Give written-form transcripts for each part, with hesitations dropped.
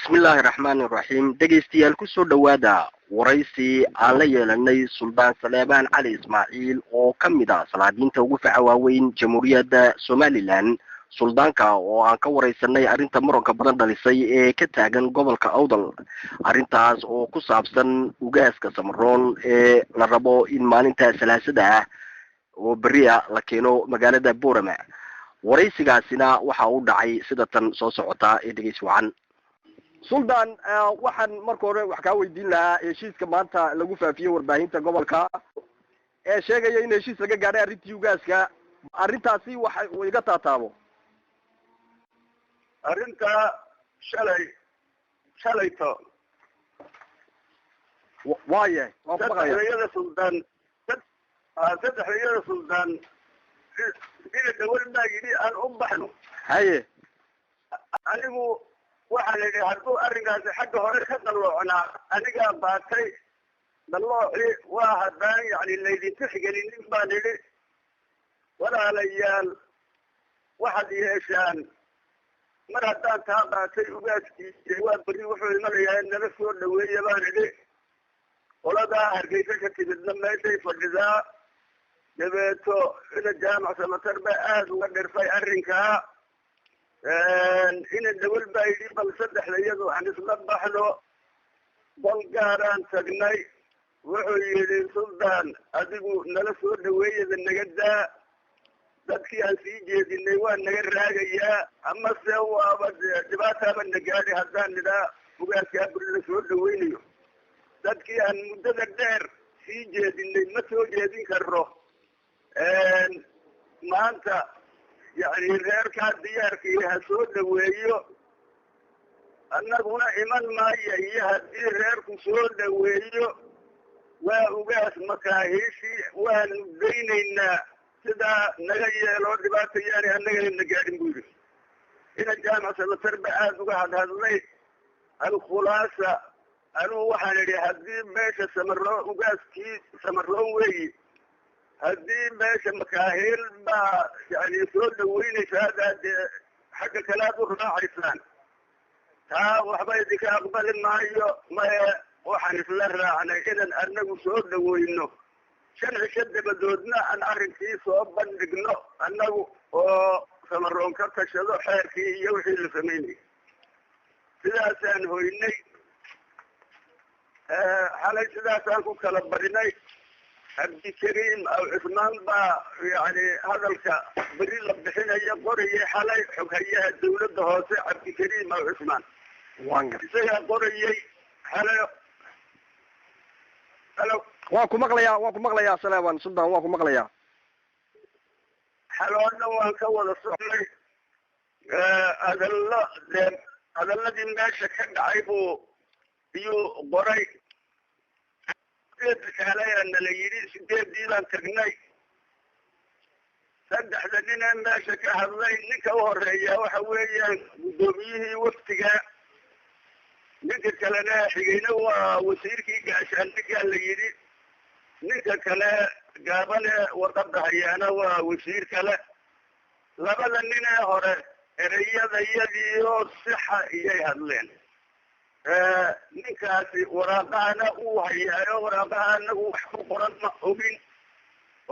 بسم الله الرحمن الرحيم dhegeystayaal ku soo dhawaada waraysi aan la yeelanay Suldaan Saleebaan Cali Ismaaciil oo ka mid ah salaadiinta ugu facawaaweyn Jamhuuriyadda Somaliland suldaanka oo aan ka waraysanay arrinta muranka badan dhalisay ee ka taagan gobolka Awdal arrintaas oo ku saabsan ugaaska Samaroon ee la rabo in maalinta Salaasada ah oo bariya la keeno magaalada Boorama waraysigaasina waxa uu dhacay sida tan soo socota ee dhageys wacan Suldaan waxaan marka hore wax ka weydiin lahaa heshiiska maanta lagu faafiyay warbaahinta gobolka ee sheegaya in heshiis laga gaaray arrintii ugaaska arrintaasi waxa uu iga taataabo arrinta shalayto waaye waa ku maqlayaa saddexdayada suldaan ina dawal baa yidhi aan u baxno haye anigu waxaan idhi hadduu arrinkaasi xagga hore ka daloocnaa anigaa baatay dalooci waa haddaan yani laydinka xigelinin baan idhi walaalayaal waxaad yeeshaan mar haddaan taa baatay ugaaskiisa waa beri wuxuu imanayaa nala soo dhaweeya baan idhi qoladaa hargeysa ka timidna meeshay fadhidaa dabeeto ina jaamac samatar ba aada uga dhirfay arrinkaa ina dawal baa yidhi bal saddexda iyadu aan isla baxno dal gaaraan tagnay wuxuu yidhi suldaan adigu nala soo dhaweeyada naga daa dadkii aan sii jeedinay waa naga raagayaa amase waaba dhibaataaba nagaadhi haddaan nidhaa ugaaskaa beri la soo dhaweynayo dadkii aan muddada dheer sii jeedinay ma soo jeedin karno maanta yani reerkaa diyaarkii ha soo dhaweeyo annaguna iman maaya iyo haddii reerku soo dhaweeyo waa ugaas makaahiishii waanu daynaynaa sidaa naga yeeloo dhibaatayaani annagana na gaadhin buu yidhi ina jaamac samatar ba aada uga hadhadlay alkhulaasa anugu waxaan idhi haddii meesha samaroon ugaaskii samaroon weeyi haddii meesha makaahiil baa yani soo dhaweynaysaa dee xagga kale aad u raacaysaan taa waxba idinka aqbali maayo maye waxaan isla raacnay inaan anagu soo dhaweyno 5 cisho dabadoodna aan arrinkii soo bandhigno annagu oo samaroon ka tashado xeerkii iyo wixii la samaynayay sidaasaan hoynay xalay sidaasaan ku kala badinay cabdikariim aw cismaan baa yani hadalka beri la bixinayo qorayay xalay xoghayaha dawladda hoose cabdikariim aw cismaan isagaa qorayay xalay halo waan ku maqlayaa Saleebaan Suldaan waan ku maqlayaa xaloo dhan waan ka wada socnay hadalladii meesha ka dhacay iyuu qoray kaaleyaa nala yidhi 8 baan tagnay saddexda ninee meesha ka hadlay ninka u horeeya waxa weeyaan guddoomiyihii waftiga ninka kalena xigayna waa wasiirkii gaashaandhigaa la yidhi ninka kale gaabane warqada hayaana waa wasiir kale labada ninee hore ereyadayadii oo sixa iyay hadleen ninkaasi waraaqahana uu hayaayo waraaqaha anagu wax ku qoran ma ogin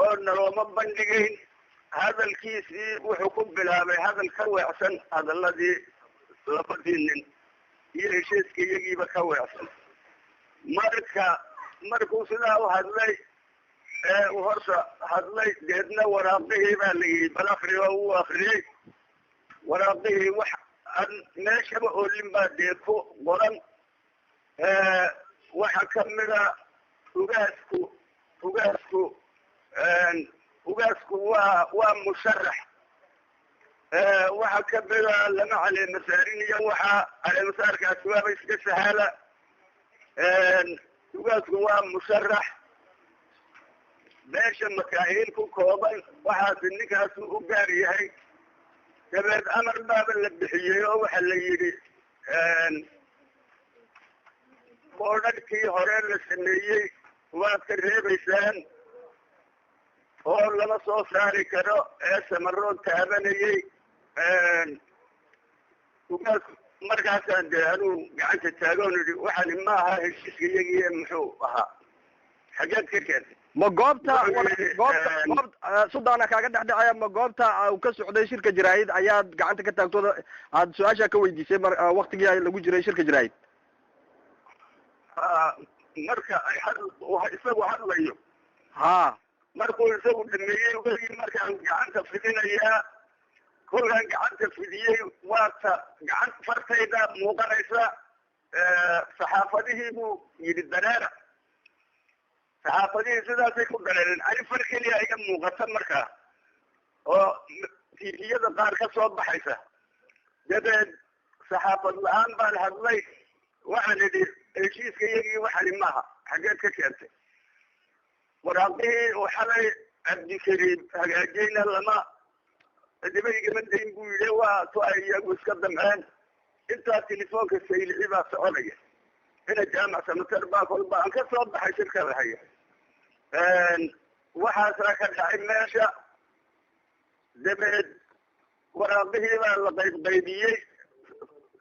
oo nalooma bandhigayn hadalkiisii wuxuu ku bilaabay hadal ka weecsan hadaladii labadii nin iyo heshiiska iyagiiba ka weecsan markuu sidaa u hadlay u horta hadlay deedna waraaqihii baa la yidhi bal akriyo uu akriyey waraaqihii wax an meeshaba oolin baa dee ku qoran waxa kamida ugaasku waa musharax waxa kamida lama caleemasaarin iyo waxa caleemasaarkaasi waaba iska sahala ugaasku waa musharax meesha makaahiil ku kooban waxaasi ninkaasu u gaar yahay dabeed amar baaba la bixiyey oo waxa la yidhi boodhadhkii hore la sameeyey waad ka reebaysaan oo lama soo saari karo ee samaroon taabanayay markaasaan dee anuu gacanta taagoon idhi waxani ma aha heshiiska iyagii muxuu ahaa xageed ka keentay ma goobta sudaana kaaga dhexdhacaya ma goobta uu ka socday shirka jaraa'id ayaad gacanta ka taagtooda aad su-aasha ka weydiisay waktigii lagu jiray shirka jaraa'id marka ay isagu hadlayo ha markuu isagu dhameeyey weli markaan gacanta fidinayaa kolkaan gacanta fidiyey waata gacan fartayda muuqanaysa saxaafadihii buu yidhi dareera saxaafadihii sidaasay ku dareereen ani far keliya iga muuqata markaa oo tiifiyada qaar ka soo baxaysa dabeed saxaafad la-aan baan hadlay waxaan idhi heshiiska iyagii waxani maaha xageed ka keentay waraaqihii oo xalay cabdikariim hagaajiyeyna lama cidibaygama dayn buu yidhi waa to ay iyagu iska damceen intaa telefoonka saylici baa soconaya ina jaamac samater baa kolba aan ka soo baxay shirka lahaya waxaasaa ka dhacay meesha dabeed waraaqihii baa la qaybqaybiyey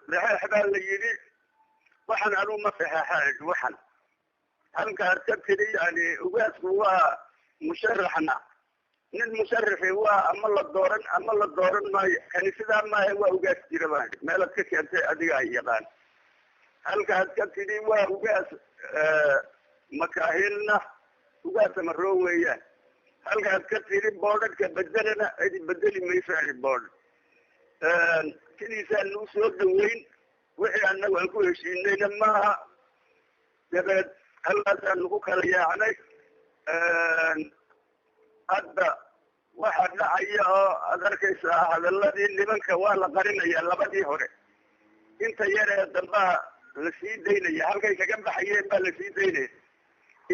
saxeex baa la yidhi waxan anuu ma saxeexaan waxan halkaas ka tiri yani ugaasku waa musharaxna nin musharaxi waa ama la dooran maayo kani sidaa maaha waa ugaas jira baa meelaad ka keentay adigaa yaqaan halkaas ka tiri waa ugaas makaahilna ugaasa maroo weeyaan halkaas ka tiri boodhadhka bedelana cidi bedeli maysaani boodh sidiisaan nuu soo dhaweyn wixii annagu aan ku heshiinayna maaha dabeed halkaasaan nagu kala yaacnay hadda waxaa dhacaya oo aad arkaysaa hadaladii nimanka waa la qarinaya labadii hore inta yar ee dambaa la sii daynaya halkay kaga baxayeen baa la sii daynaya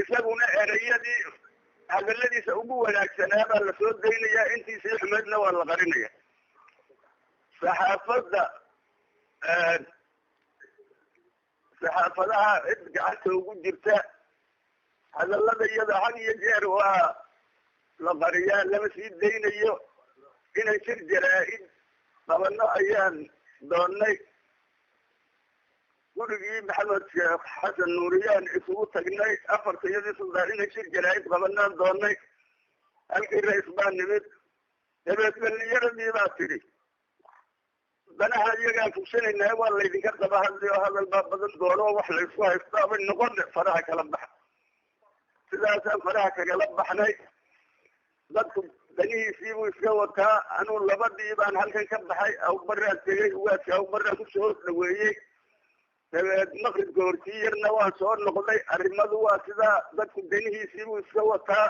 isaguna ereyadii hadaladiisa ugu wanaagsanaa baa lasoo daynaya intiisii xumeedna waa la qarinaya saxaafadaha cid gacanta ugu jirta hadalada iyada had iyo jeer waa la qariyaa lama sii daynayo inay shir jaraa-id qabano ayaan doonnay gurigii maxamed sheekh xasan nuuriyaan isugu tagnay afartayadii suldaan inay shir jaraa-id qabanaan doonnay halkii ra-is baa nimid dabeed dhalinyaradii baa tidhi danaha iyagaan fugsanaynaha waa laydinka daba hadli oo hadal baa badan doono oo wax laysku haystaabay noqone faraha kala baxa sidaasaan faraha kagala baxnay dadku danihiisiibuu iska wataa anuu labadii baan halkan ka baxay awbaraan tegay ugaadka awbaraan kusoo dhaweeyey dabeed maqribka hortii yarna waan soo noqday arrimadu waa sidaa dadku danihiisiibuu iska wataa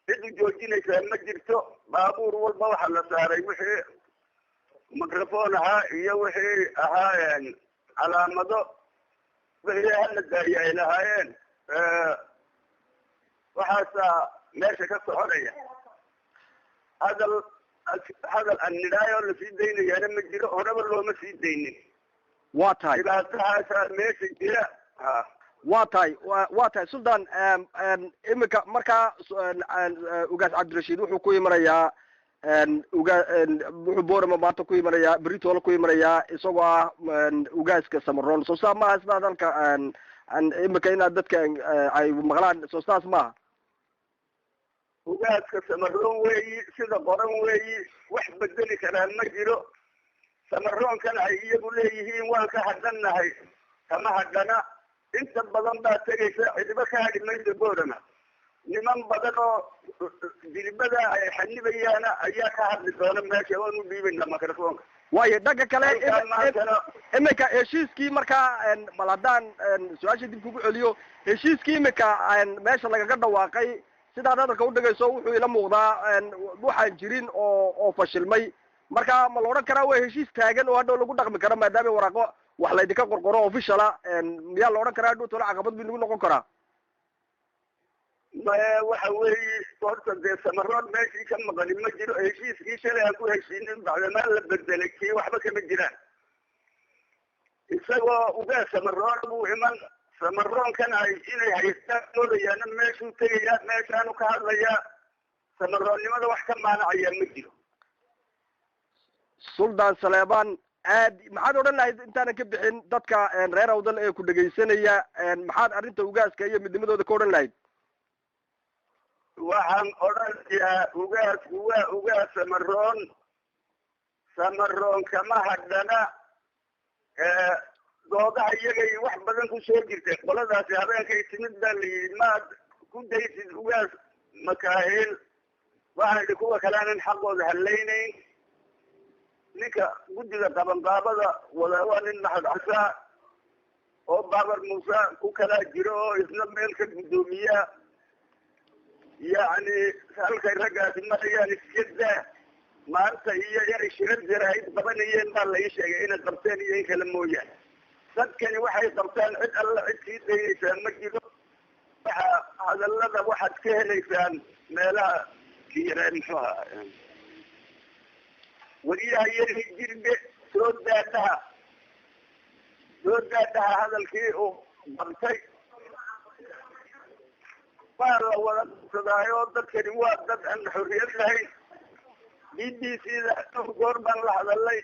cid u joojinaysaa ma jirto baabuur walba waxaa la saaray wixii microphone ahaa iyo wixii ahaa calaamado wixii hala daayo ay lahaayeen waxaasaa meesha ka soconaya hadal aan nidhaayo lasii daynayaana ma jiro horeba looma sii daynin waa tahay dhibaatahaasaa meesha jira waa tahay sultan imika markaa ugaas cabdirashiid wuxuu ku imanayaa wuxuu boorama maanta ku imanayaa britoola ku imanayaa isagoo ah ugaaska samaroon soo saa maaha sidaas halka imika inaad dadka ay maqlaan soo saas maaha ugaaska samaroon weeyi sida qoran weeyi wax bedeli karaa ma jiro samaroonkan ay iyagu leeyihiin waan ka hadhannahay kama hadhana inta badan baa tegaysa cidiba ka hadhi maysa boorama niman badan oo dilibada ay xanibayaana ayaa ka hadli doona meesha waan u dhiibayna microfonka waayo dhanka kale imika heshiiskii markaa bal haddaan su-aasha dib kugu celiyo heshiiskii imika meesha lagaga dhawaaqay sidaad hadalka udhagayso wuxuu ila muuqdaa waxaan jirin oo fashilmay marka ma la odhan karaa waa heshiis taagan oo hadhow lagu dhaqmi karo maadaama waraaqo wax laydinka qorqoro officiala miyaa la odhan karaa hadhow tolo caqabad bi nagu noqon karaa waxa weeye horta dee samaroon meeshii ka maqani ma jiro heshiiskii shalay aan ku heshiinin bacdamaa la bedelay kii waxba kama jiraan isagoo ugaa samaroon buu iman samaroonkan ay inay haystaan moodayaana meeshuu tegayaa meeshaanu ka hadlayaa samaroonnimada wax ka maanacaya ma jiro sultan saleebaan maxaad odhan lahayd intaanan ka bixin dadka reer awdal ee ku dhegaysanaya maxaad arrinta ugaaska iyo midnimadooda ka odhan lahayd? waxaan odhanayaa ugaasku waa ugaas samaroon kama hadhana doodaha iyagay wax badan kusoo jirtay qoladaasi habeenkay timid baa layidhi maad ku daysid ugaas makaahil waxaan idhi kuwa kale anan xaqooda hallaynayn ninka guddiga qabanqaabada wada waa nin maxad casaa oo baabar muuse ku kala jiro oo isna meel ka guddoomiya yacni halkay raggaasi marayaan iska daa maanta iyo inay shirad jaraahid qabanayeen baa la ii sheegay inay qabteen iyo in kale mooyaane dadkani waxay qabtaan cid alla cid sii daynaysaa ma jiro waxa hadallada waxaad ka helaysaan meelaha kiyareen muxuu ahaa wariyaha yari jirbe soo daadhaha hadalkii uu qabtay baa la wada qabsadaayo dadkani waa dad aan xorriyad lahayn BBC-da goor baan la hadalay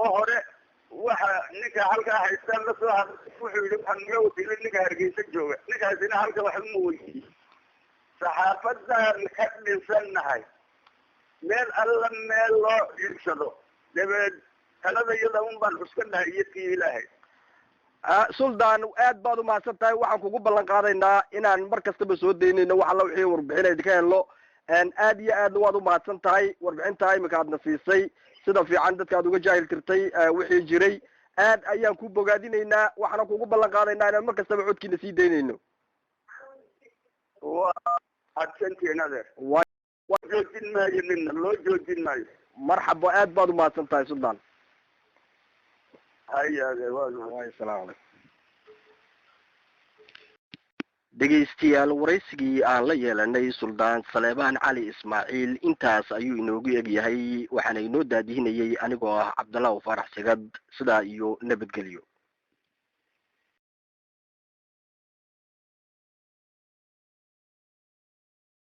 oo hore waxa ninka halkaa haystaan lasoo hadlay wuxuu yidhi waxaan naga wakiilay ninka Hargeysa jooga ninkaasina halka wax uma weydiiyey saxaafadaan ka dhinsannahay meel alla meel loo iibsado dabeed talada iyada un baan xuskanahay iyo tii ilaahay. Suldaan aad baad u mahadsan tahay waxaan kugu ballan qaadaynaa inaan mar kastaba soo daynayno wax alla wixii warbixin idinka helno aad iyo aadna waad u mahadsan tahay warbixinta imika aadna siisay sida fiican dadka aad uga jaahil tirtay wixii jiray aad ayaan ku bogaadinaynaa waxaana kugu ballan qaadaynaa inaan mar kastaba codkiina sii daynayno. adsantiin adeer waa joojin maayo nina loo joojin maayo. marxaba aad baad u mahadsan tahay Suldaan. haya adeer assalaamu calaykum. dhegaystayaal waraysigii aan la yeelanay Suldaan Saleebaan Cali Ismaaciil intaas ayuu inoogu egyahay waxaana inoo daadihinayay anigoo ah Cabdallah Farax Sigad sidaa iyo nabadgelyo.